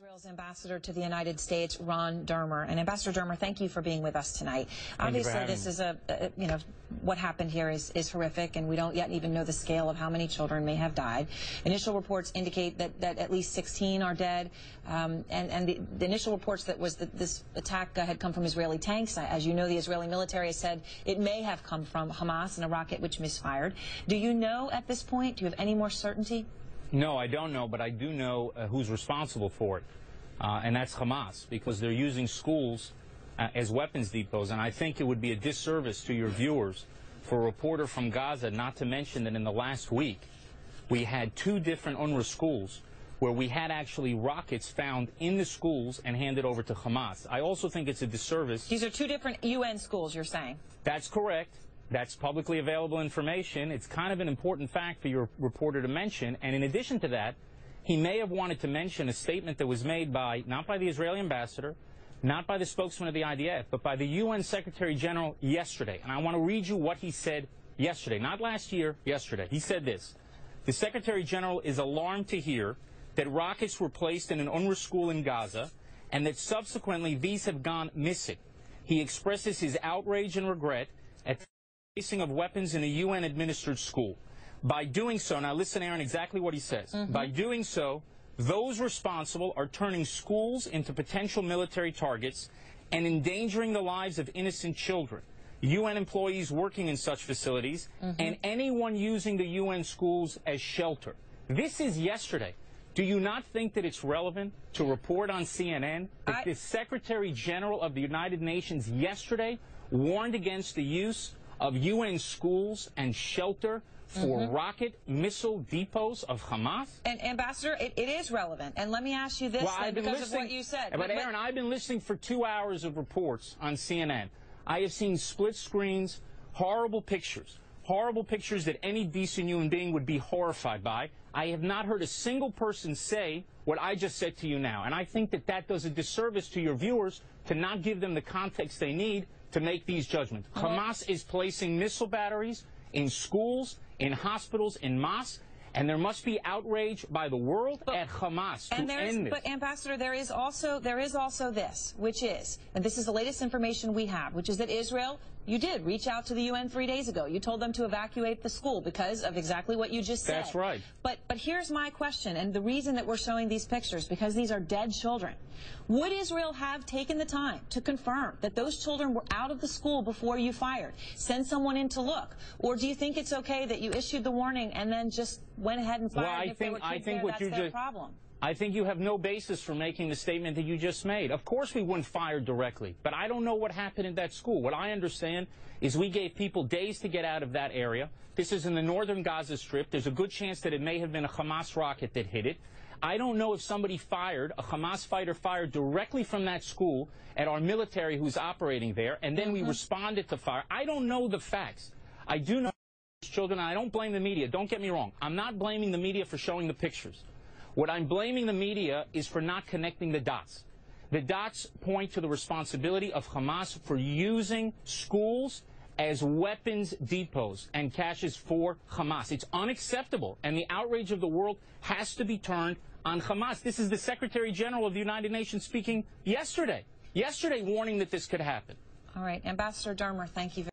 Israel's ambassador to the United States, Ron Dermer. And Ambassador Dermer, thank you for being with us tonight. Obviously, this is what happened here is horrific, and we don't yet even know the scale of how many children may have died. Initial reports indicate that at least 16 are dead, and the initial reports that this attack had come from Israeli tanks. As you know, the Israeli military has said it may have come from Hamas and a rocket which misfired. Do you know at this point? Do you have any more certainty? No, I don't know, but I do know who's responsible for it, and that's Hamas, because they're using schools as weapons depots, and I think it would be a disservice to your viewers for a reporter from Gaza not to mention that in the last week we had 2 different UNRWA schools where we had actually rockets found in the schools and handed over to Hamas. I also think it's a disservice. These are 2 different UN schools, you're saying? That's correct. That's publicly available information. It's kind of an important fact for your reporter to mention. And in addition to that, he may have wanted to mention a statement that was made not by the Israeli ambassador, not by the spokesman of the IDF, but by the UN Secretary General yesterday. And I want to read you what he said yesterday, not last year, yesterday. He said this: the Secretary General is alarmed to hear that rockets were placed in an UNRWA school in Gaza and that subsequently these have gone missing. He expresses his outrage and regret at placing of weapons in a UN-administered school. By doing so, now listen, Aaron, exactly what he says. By doing so, those responsible are turning schools into potential military targets and endangering the lives of innocent children, UN employees working in such facilities, and anyone using the UN schools as shelter. This is yesterday. Do you not think that it's relevant to report on CNN that the Secretary General of the United Nations yesterday warned against the use of UN schools and shelter for rocket missile depots of Hamas? And Ambassador, it is relevant. And let me ask you this, because of what you said. But Aaron, I've been listening for 2 hours of reports on CNN. I have seen split screens, horrible pictures that any decent human being would be horrified by. I have not heard a single person say what I just said to you now. And I think that does a disservice to your viewers to not give them the context they need to make these judgments. Hamas is placing missile batteries in schools, in hospitals, in mosques, and there must be outrage by the world at Hamas to end this. But Ambassador, there is also this, which is, and this is the latest information we have, which is that Israel, you did reach out to the UN 3 days ago. You told them to evacuate the school because of exactly what you just said. That's right. But here's my question, and the reason that we're showing these pictures, because these are dead children. Would Israel have taken the time to confirm that those children were out of the school before you fired? Send someone in to look? Or do you think it's okay that you issued the warning and then just went ahead and fired? Well, if there were kids there, that's their problem. I think you have no basis for making the statement that you just made. Of course we wouldn't fire directly, but I don't know what happened in that school. What I understand is we gave people days to get out of that area. This is in the northern Gaza Strip. There's a good chance that it may have been a Hamas rocket that hit it. I don't know if somebody a Hamas fighter fired directly from that school at our military who's operating there, and then we responded to fire. I don't know the facts. I do know children, and I don't blame the media. Don't get me wrong. I'm not blaming the media for showing the pictures. What I'm blaming the media is for not connecting the dots. The dots point to the responsibility of Hamas for using schools as weapons depots and caches for Hamas. It's unacceptable, and the outrage of the world has to be turned on Hamas. This is the Secretary General of the United Nations speaking yesterday warning that this could happen. All right, Ambassador Dermer, thank you very much.